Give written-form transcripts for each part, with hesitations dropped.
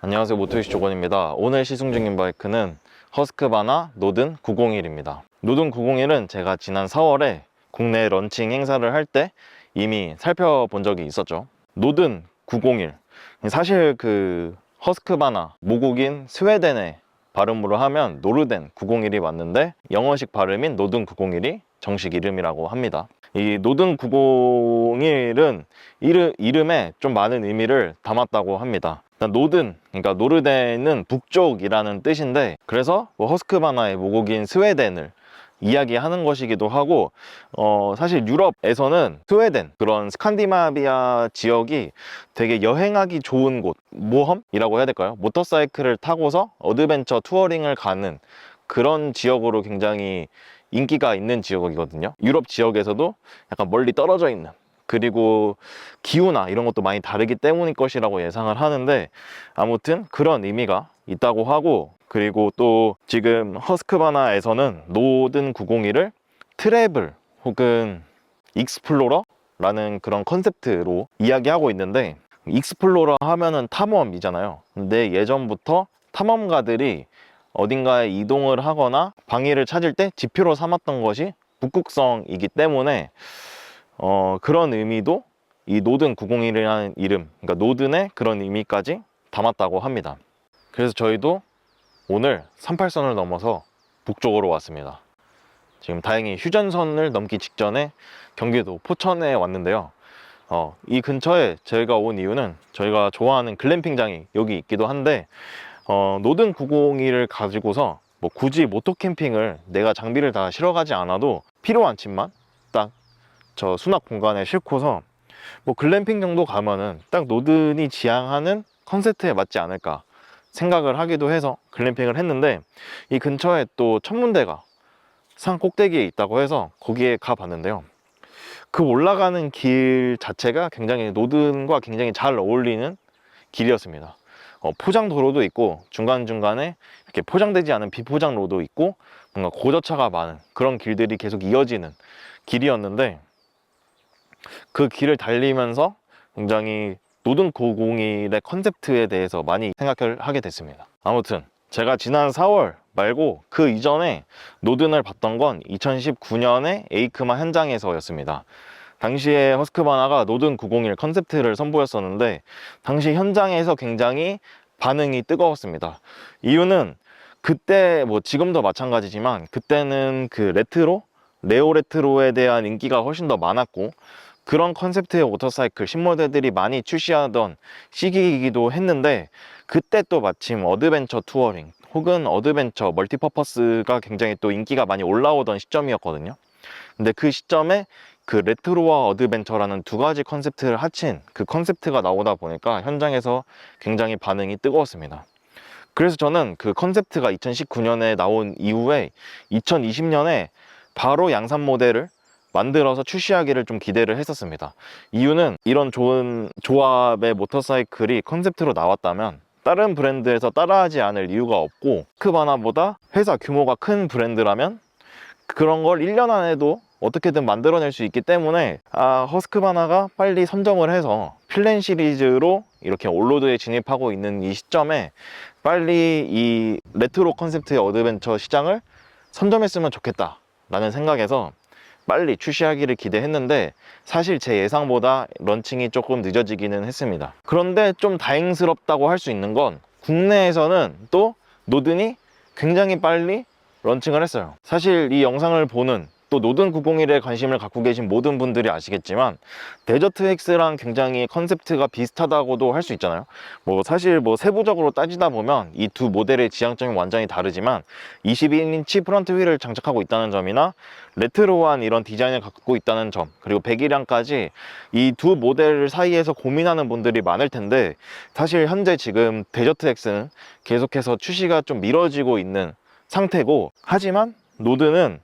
안녕하세요, 모토이시 조건입니다. 오늘 시승 중인 바이크는 허스크바나 노든 901입니다. 노든 901은 제가 지난 4월에 국내 런칭 행사를 할 때 이미 살펴본 적이 있었죠. 노든 901, 사실 그 허스크바나 모국인 스웨덴의 발음으로 하면 노르덴 901이 맞는데 영어식 발음인 노든 901이 정식 이름이라고 합니다. 이 노든 901은 이름에 좀 많은 의미를 담았다고 합니다. 일단 노든, 그러니까 노르덴은 북쪽이라는 뜻인데, 그래서 뭐 허스크바나의 모국인 스웨덴을 이야기하는 것이기도 하고, 사실 유럽에서는 스웨덴, 그런 스칸디나비아 지역이 되게 여행하기 좋은 곳, 모험이라고 해야 될까요? 모터사이클을 타고서 어드벤처 투어링을 가는 그런 지역으로 굉장히 인기가 있는 지역이거든요. 유럽 지역에서도 약간 멀리 떨어져 있는, 그리고 기후나 이런 것도 많이 다르기 때문일 것이라고 예상을 하는데, 아무튼 그런 의미가 있다고 하고, 그리고 또 지금 허스크바나에서는 노든 901을 트래블 혹은 익스플로러라는 그런 컨셉트로 이야기하고 있는데, 익스플로러 하면은 탐험이잖아요. 근데 예전부터 탐험가들이 어딘가에 이동을 하거나 방해를 찾을 때 지표로 삼았던 것이 북극성이기 때문에 그런 의미도 이 노든 901이라는 이름, 그러니까 노든의 그런 의미까지 담았다고 합니다. 그래서 저희도 오늘 38선을 넘어서 북쪽으로 왔습니다. 지금 다행히 휴전선을 넘기 직전에 경기도 포천에 왔는데요. 이 근처에 저희가 온 이유는 저희가 좋아하는 글램핑장이 여기 있기도 한데, 노든 901을 가지고서 뭐 굳이 모토 캠핑을 내가 장비를 다 실어가지 않아도 필요한 짐만 딱 저 수납 공간에 싣고서 뭐 글램핑 정도 가면은 딱 노든이 지향하는 컨셉트에 맞지 않을까 생각을 하기도 해서 글램핑을 했는데, 이 근처에 또 천문대가 산 꼭대기에 있다고 해서 거기에 가봤는데요. 그 올라가는 길 자체가 굉장히 노든과 굉장히 잘 어울리는 길이었습니다. 포장도로도 있고 중간중간에 이렇게 포장되지 않은 비포장로도 있고 뭔가 고저차가 많은 그런 길들이 계속 이어지는 길이었는데, 그 길을 달리면서 굉장히 노든 901의 컨셉트에 대해서 많이 생각을 하게 됐습니다. 아무튼 제가 지난 4월 말고 그 이전에 노든을 봤던 건 2019년에 에이크마 현장에서였습니다. 당시에 허스크바나가 노든 901 컨셉트를 선보였었는데, 당시 현장에서 굉장히 반응이 뜨거웠습니다. 이유는 그때 뭐 지금도 마찬가지지만 그때는 그 레트로, 네오 레트로에 대한 인기가 훨씬 더 많았고, 그런 컨셉트의 모터사이클 신모델들이 많이 출시하던 시기이기도 했는데, 그때 또 마침 어드벤처 투어링 혹은 어드벤처 멀티퍼퍼스가 굉장히 또 인기가 많이 올라오던 시점이었거든요. 근데 그 시점에 그 레트로와 어드벤처라는 두 가지 컨셉트를 합친 그 컨셉트가 나오다 보니까 현장에서 굉장히 반응이 뜨거웠습니다. 그래서 저는 그 컨셉트가 2019년에 나온 이후에 2020년에 바로 양산 모델을 만들어서 출시하기를 좀 기대를 했었습니다. 이유는 이런 좋은 조합의 모터사이클이 컨셉트로 나왔다면 다른 브랜드에서 따라하지 않을 이유가 없고, 크바나보다 회사 규모가 큰 브랜드라면 그런 걸 1년 안에도 어떻게든 만들어낼 수 있기 때문에, 허스크바나가 빨리 선점을 해서 필렌 시리즈로 이렇게 올로드에 진입하고 있는 이 시점에 빨리 이 레트로 컨셉트의 어드벤처 시장을 선점했으면 좋겠다 라는 생각에서 빨리 출시하기를 기대했는데, 사실 제 예상보다 런칭이 조금 늦어지기는 했습니다. 그런데 좀 다행스럽다고 할 수 있는 건 국내에서는 또 노든이 굉장히 빨리 런칭을 했어요. 사실 이 영상을 보는 또 노든 901에 관심을 갖고 계신 모든 분들이 아시겠지만, 데저트 X랑 굉장히 컨셉트가 비슷하다고도 할 수 있잖아요. 뭐 사실 뭐 세부적으로 따지다 보면 이 두 모델의 지향점이 완전히 다르지만, 21인치 프런트 휠을 장착하고 있다는 점이나 레트로한 이런 디자인을 갖고 있다는 점, 그리고 배기량까지 이 두 모델 사이에서 고민하는 분들이 많을 텐데, 사실 현재 지금 데저트 X는 계속해서 출시가 좀 미뤄지고 있는 상태고, 하지만 노든은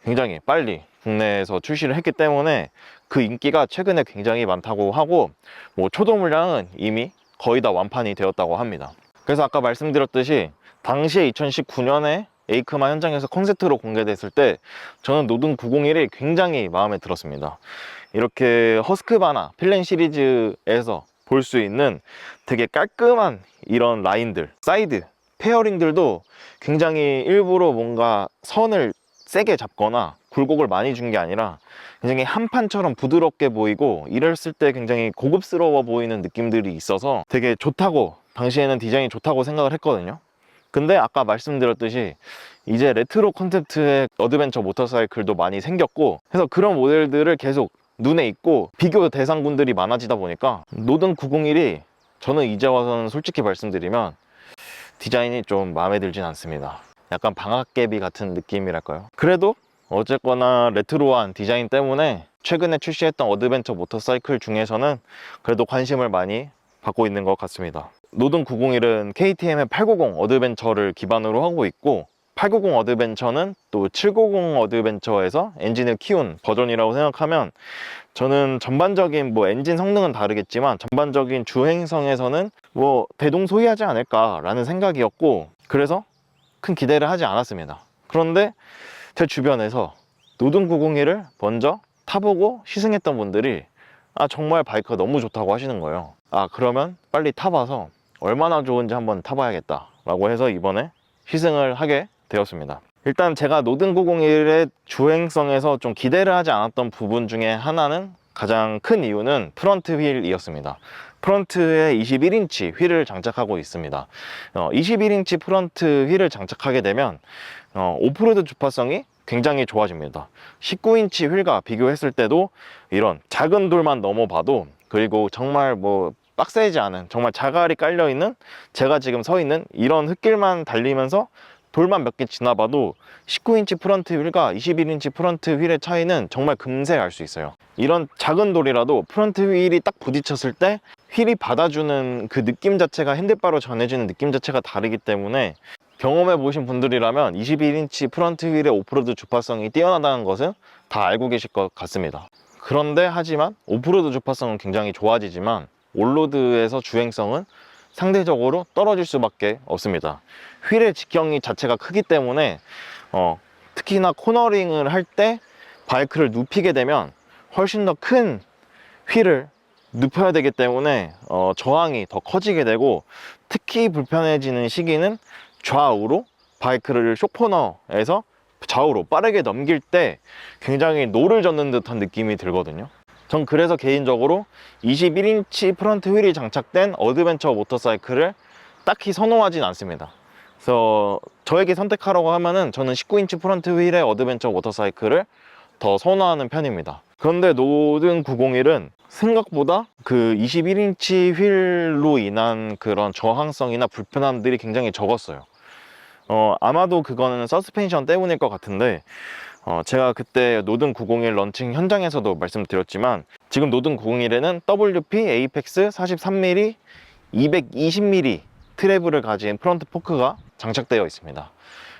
굉장히 빨리 국내에서 출시를 했기 때문에 그 인기가 최근에 굉장히 많다고 하고, 뭐 초도 물량은 이미 거의 다 완판이 되었다고 합니다. 그래서 아까 말씀드렸듯이 당시에 2019년에 에이크마 현장에서 컨셉트로 공개됐을 때 저는 노든 901이 굉장히 마음에 들었습니다. 이렇게 허스크바나 필렌 시리즈에서 볼 수 있는 되게 깔끔한 이런 라인들, 사이드 페어링들도 굉장히 일부러 뭔가 선을 세게 잡거나 굴곡을 많이 준 게 아니라 굉장히 한판처럼 부드럽게 보이고 이랬을 때 굉장히 고급스러워 보이는 느낌들이 있어서 되게 좋다고, 당시에는 디자인이 좋다고 생각을 했거든요. 근데 아까 말씀드렸듯이 이제 레트로 콘셉트의 어드벤처 모터사이클도 많이 생겼고 해서 그런 모델들을 계속 눈에 있고 비교 대상군들이 많아지다 보니까 노든 901이 저는 이제 와서는 솔직히 말씀드리면 디자인이 좀 마음에 들진 않습니다. 약간 방학개비 같은 느낌이랄까요. 그래도 어쨌거나 레트로한 디자인 때문에 최근에 출시했던 어드벤처 모터사이클 중에서는 그래도 관심을 많이 받고 있는 것 같습니다. 노든 901은 KTM의 890 어드벤처를 기반으로 하고 있고 890 어드벤처는 또 790 어드벤처에서 엔진을 키운 버전이라고 생각하면 저는 전반적인 뭐 엔진 성능은 다르겠지만 전반적인 주행성에서는 뭐 대동소이하지 않을까라는 생각이었고 그래서 큰 기대를 하지 않았습니다. 그런데 제 주변에서 노든 901을 먼저 타보고 시승했던 분들이 정말 바이크가 너무 좋다고 하시는 거예요. 그러면 빨리 타봐서 얼마나 좋은지 한번 타봐야겠다 라고 해서 이번에 시승을 하게 되었습니다. 일단 제가 노든 901의 주행성에서 좀 기대를 하지 않았던 부분 중에 하나는, 가장 큰 이유는 프런트 휠이었습니다. 프런트에 21인치 휠을 장착하고 있습니다. 21인치 프런트 휠을 장착하게 되면 오프로드 주파성이 굉장히 좋아집니다. 19인치 휠과 비교했을 때도 이런 작은 돌만 넘어봐도, 그리고 정말 뭐 빡세지 않은 정말 자갈이 깔려있는, 제가 지금 서 있는 이런 흙길만 달리면서 돌만 몇 개 지나봐도 19인치 프런트 휠과 21인치 프런트 휠의 차이는 정말 금세 알 수 있어요. 이런 작은 돌이라도 프런트 휠이 딱 부딪혔을 때 휠이 받아주는 그 느낌 자체가, 핸들바로 전해지는 느낌 자체가 다르기 때문에 경험해 보신 분들이라면 21인치 프런트 휠의 오프로드 주파성이 뛰어나다는 것은 다 알고 계실 것 같습니다. 그런데 하지만 오프로드 주파성은 굉장히 좋아지지만 온로드에서 주행성은 상대적으로 떨어질 수밖에 없습니다. 휠의 직경이 자체가 크기 때문에 특히나 코너링을 할 때 바이크를 눕히게 되면 훨씬 더 큰 휠을 눕혀야 되기 때문에 저항이 더 커지게 되고, 특히 불편해지는 시기는 좌우로 바이크를 쇼코너에서 좌우로 빠르게 넘길 때 굉장히 노를 젓는 듯한 느낌이 들거든요. 전 그래서 개인적으로 21인치 프런트 휠이 장착된 어드벤처 모터사이클을 딱히 선호하진 않습니다. 그래서 저에게 선택하라고 하면은 저는 19인치 프런트 휠의 어드벤처 모터사이클을 더 선호하는 편입니다. 그런데 노든 901은 생각보다 그 21인치 휠로 인한 그런 저항성이나 불편함들이 굉장히 적었어요. 아마도 그거는 서스펜션 때문일 것 같은데, 제가 그때 노든 901 런칭 현장에서도 말씀드렸지만 지금 노든 901에는 WP 에이펙스 43mm 220mm 트래블을 가진 프론트 포크가 장착되어 있습니다.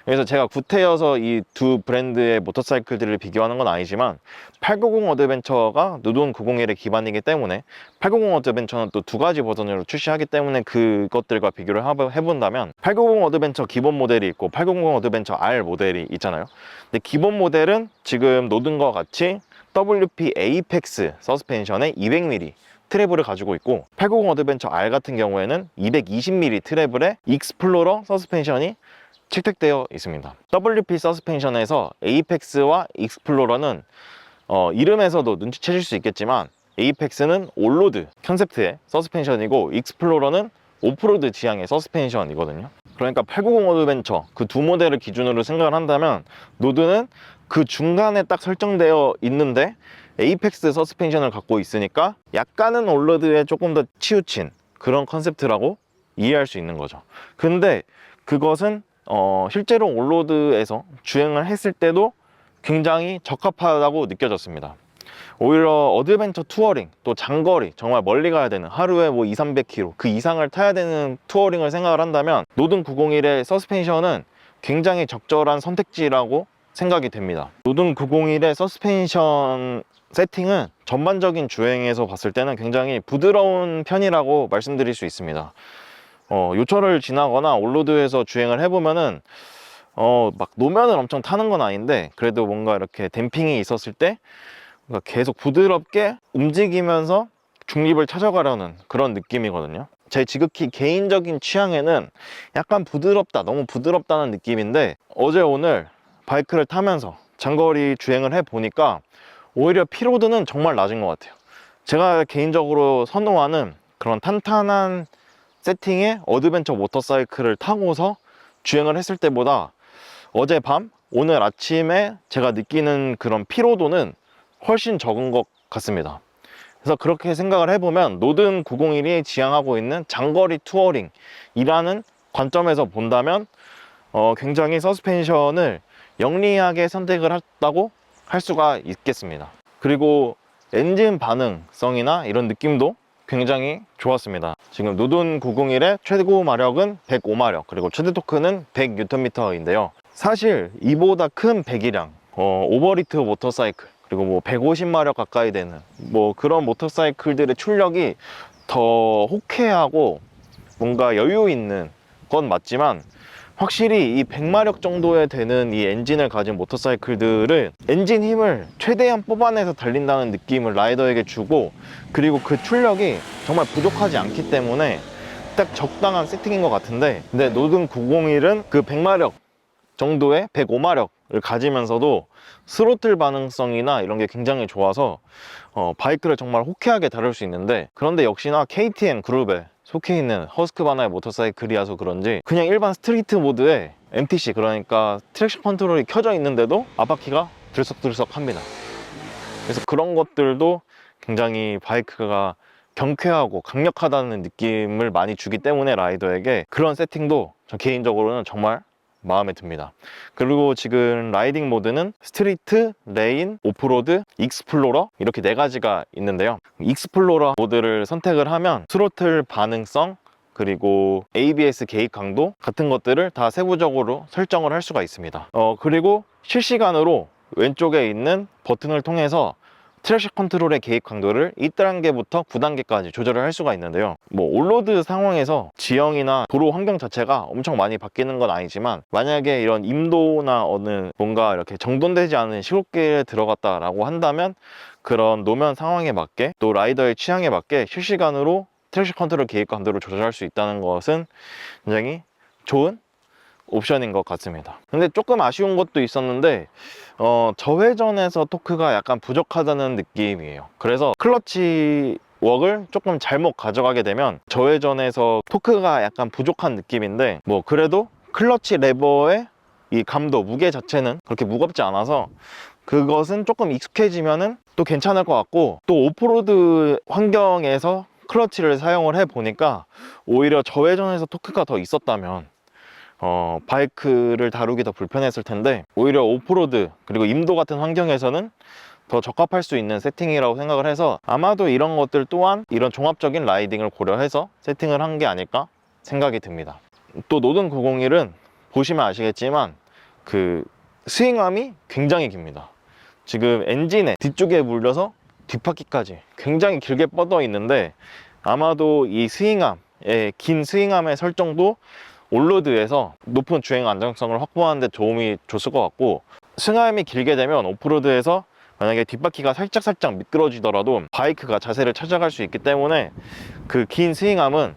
그래서 제가 구태여서 이 두 브랜드의 모터사이클들을 비교하는 건 아니지만 890 어드벤처가 노든 901의 기반이기 때문에 890 어드벤처는 또 두 가지 버전으로 출시하기 때문에 그것들과 비교를 해본다면 890 어드벤처 기본 모델이 있고 890 어드벤처 R 모델이 있잖아요. 근데 기본 모델은 지금 노든과 같이 WP 에이펙스 서스펜션의 200mm 트래블을 가지고 있고, 890 어드벤처 R 같은 경우에는 220mm 트래블의 익스플로러 서스펜션이 채택되어 있습니다. WP 서스펜션에서 에이펙스와 익스플로러는 이름에서도 눈치채실 수 있겠지만 에이펙스는 올로드 컨셉트의 서스펜션이고 익스플로러는 오프로드 지향의 서스펜션이거든요. 그러니까 890 어드벤처 그 두 모델을 기준으로 생각을 한다면 노드는 그 중간에 딱 설정되어 있는데 에이펙스 서스펜션을 갖고 있으니까 약간은 올로드에 조금 더 치우친 그런 컨셉트라고 이해할 수 있는 거죠. 근데 그것은 실제로 온로드에서 주행을 했을 때도 굉장히 적합하다고 느껴졌습니다. 오히려 어드벤처 투어링, 또 장거리 정말 멀리 가야 되는, 하루에 뭐 200-300km 그 이상을 타야 되는 투어링을 생각을 한다면 노든 901의 서스펜션은 굉장히 적절한 선택지라고 생각이 됩니다. 노든 901의 서스펜션 세팅은 전반적인 주행에서 봤을 때는 굉장히 부드러운 편이라고 말씀드릴 수 있습니다. 요철을 지나거나 온로드에서 주행을 해보면은 막 노면을 엄청 타는 건 아닌데 그래도 뭔가 이렇게 댐핑이 있었을 때 계속 부드럽게 움직이면서 중립을 찾아가려는 그런 느낌이거든요. 제 지극히 개인적인 취향에는 약간 부드럽다, 너무 부드럽다는 느낌인데, 어제 오늘 바이크를 타면서 장거리 주행을 해보니까 오히려 피로도는 정말 낮은 것 같아요. 제가 개인적으로 선호하는 그런 탄탄한 세팅의 어드벤처 모터사이클을 타고서 주행을 했을 때보다 어젯밤, 오늘 아침에 제가 느끼는 그런 피로도는 훨씬 적은 것 같습니다. 그래서 그렇게 생각을 해보면 노든 901이 지향하고 있는 장거리 투어링이라는 관점에서 본다면 굉장히 서스펜션을 영리하게 선택을 했다고 할 수가 있겠습니다. 그리고 엔진 반응성이나 이런 느낌도 굉장히 좋았습니다. 지금 노든 901의 최고 마력은 105마력, 그리고 최대 토크는 100Nm인데요. 사실 이보다 큰 배기량, 오버리트 모터사이클, 그리고 뭐 150마력 가까이 되는 뭐 그런 모터사이클들의 출력이 더 호쾌하고 뭔가 여유 있는 건 맞지만, 확실히 이 100마력 정도에 되는 이 엔진을 가진 모터사이클들은 엔진 힘을 최대한 뽑아내서 달린다는 느낌을 라이더에게 주고, 그리고 그 출력이 정말 부족하지 않기 때문에 딱 적당한 세팅인 것 같은데, 근데 노든 901은 그 100마력 정도의 105마력을 가지면서도 스로틀 반응성이나 이런 게 굉장히 좋아서 바이크를 정말 호쾌하게 다룰 수 있는데, 그런데 역시나 KTM 그룹에 속해 있는 허스크바나의 모터사이클이라서 그런지 그냥 일반 스트리트 모드에 MTC, 그러니까 트랙션 컨트롤이 켜져 있는데도 앞바퀴가 들썩들썩합니다. 그래서 그런 것들도 굉장히 바이크가 경쾌하고 강력하다는 느낌을 많이 주기 때문에 라이더에게 그런 세팅도 저 개인적으로는 정말 마음에 듭니다. 그리고 지금 라이딩 모드는 스트리트, 레인, 오프로드, 익스플로러 이렇게 4가지가 있는데요. 익스플로러 모드를 선택을 하면 스로틀 반응성, 그리고 ABS 개입 강도 같은 것들을 다 세부적으로 설정을 할 수가 있습니다. 그리고 실시간으로 왼쪽에 있는 버튼을 통해서 트랙션 컨트롤의 개입 강도를 1단계부터 9단계까지 조절을 할 수가 있는데요. 뭐 온로드 상황에서 지형이나 도로 환경 자체가 엄청 많이 바뀌는 건 아니지만, 만약에 이런 임도나 어느 뭔가 이렇게 정돈되지 않은 시골길에 들어갔다라고 한다면 그런 노면 상황에 맞게, 또 라이더의 취향에 맞게 실시간으로 트랙션 컨트롤 개입 강도를 조절할 수 있다는 것은 굉장히 좋은 옵션인 것 같습니다. 근데 조금 아쉬운 것도 있었는데, 저회전에서 토크가 약간 부족하다는 느낌이에요. 그래서 클러치 웍을 조금 잘못 가져가게 되면 저회전에서 토크가 약간 부족한 느낌인데, 뭐 그래도 클러치 레버의 이 감도, 무게 자체는 그렇게 무겁지 않아서 그것은 조금 익숙해지면은 또 괜찮을 것 같고, 또 오프로드 환경에서 클러치를 사용을 해 보니까 오히려 저회전에서 토크가 더 있었다면 바이크를 다루기 더 불편했을 텐데, 오히려 오프로드 그리고 임도 같은 환경에서는 더 적합할 수 있는 세팅이라고 생각을 해서 아마도 이런 것들 또한 이런 종합적인 라이딩을 고려해서 세팅을 한 게 아닐까 생각이 듭니다. 또 노든 901은 보시면 아시겠지만 그 스윙암이 굉장히 깁니다. 지금 엔진에 뒤쪽에 물려서 뒷바퀴까지 굉장히 길게 뻗어 있는데, 아마도 이 스윙암의 긴 스윙암의 설정도 온로드에서 높은 주행 안정성을 확보하는 데 도움이 줬을 것 같고, 스윙암이 길게 되면 오프로드에서 만약에 뒷바퀴가 살짝 미끄러지더라도 바이크가 자세를 찾아갈 수 있기 때문에 그 긴 스윙암은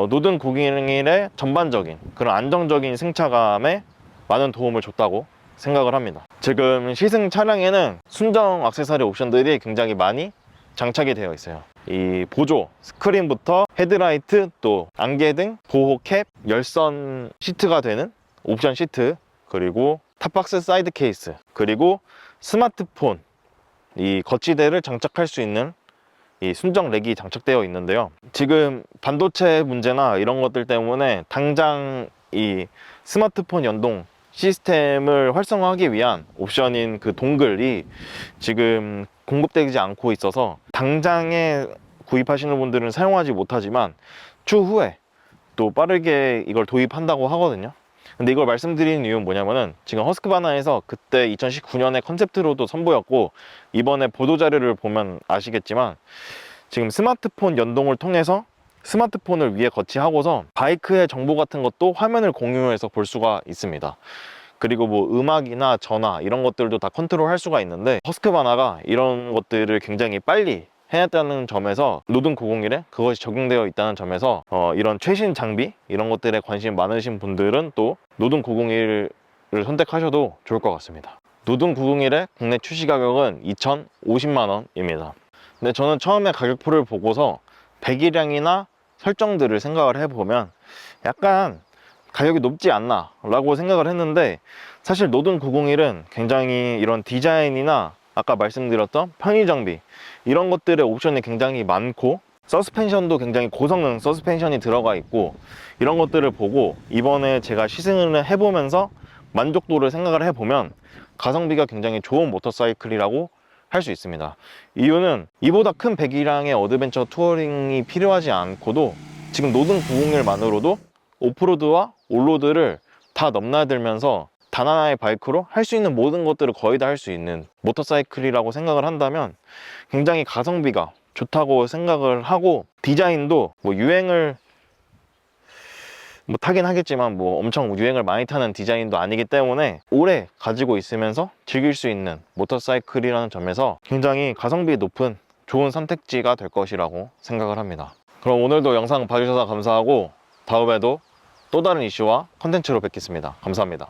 노든 901의 전반적인 그런 안정적인 승차감에 많은 도움을 줬다고 생각을 합니다. 지금 시승 차량에는 순정 액세서리 옵션들이 굉장히 많이 장착이 되어 있어요. 이 보조 스크린부터 헤드라이트, 또 안개등, 보호캡, 열선 시트가 되는 옵션 시트, 그리고 탑박스 사이드 케이스, 그리고 스마트폰 이 거치대를 장착할 수 있는 이 순정 렉이 장착되어 있는데요. 지금 반도체 문제나 이런 것들 때문에 당장 이 스마트폰 연동 시스템을 활성화하기 위한 옵션인 그 동글이 지금 공급되지 않고 있어서 당장에 구입하시는 분들은 사용하지 못하지만 추후에 또 빠르게 이걸 도입한다고 하거든요. 근데 이걸 말씀드리는 이유는 뭐냐면은, 지금 허스크바나에서 그때 2019년에 컨셉트로도 선보였고, 이번에 보도자료를 보면 아시겠지만 지금 스마트폰 연동을 통해서 스마트폰을 위에 거치하고서 바이크의 정보 같은 것도 화면을 공유해서 볼 수가 있습니다. 그리고 뭐 음악이나 전화 이런 것들도 다 컨트롤 할 수가 있는데, 허스크바나가 이런 것들을 굉장히 빨리 해냈다는 점에서 노든 901에 그것이 적용되어 있다는 점에서 이런 최신 장비 이런 것들에 관심 많으신 분들은 또 노든 901을 선택하셔도 좋을 것 같습니다. 노든 901의 국내 출시 가격은 2,050만 원입니다. 근데 저는 처음에 가격표를 보고서 배기량이나 설정들을 생각을 해보면 약간 가격이 높지 않나 라고 생각을 했는데, 사실 노든 901은 굉장히 이런 디자인이나 아까 말씀드렸던 편의 장비 이런 것들의 옵션이 굉장히 많고, 서스펜션도 굉장히 고성능 서스펜션이 들어가 있고, 이런 것들을 보고 이번에 제가 시승을 해보면서 만족도를 생각을 해보면 가성비가 굉장히 좋은 모터사이클이라고 할 수 있습니다. 이유는 이보다 큰 배기량의 어드벤처 투어링이 필요하지 않고도 지금 노든 901만으로도 오프로드와 온로드를 다 넘나들면서 단 하나의 바이크로 할 수 있는 모든 것들을 거의 다 할 수 있는 모터사이클이라고 생각을 한다면 굉장히 가성비가 좋다고 생각을 하고, 디자인도 뭐 유행을 타긴 하겠지만 엄청 유행을 많이 타는 디자인도 아니기 때문에 오래 가지고 있으면서 즐길 수 있는 모터사이클이라는 점에서 굉장히 가성비 높은 좋은 선택지가 될 것이라고 생각을 합니다. 그럼 오늘도 영상 봐주셔서 감사하고, 다음에도 또 다른 이슈와 컨텐츠로 뵙겠습니다. 감사합니다.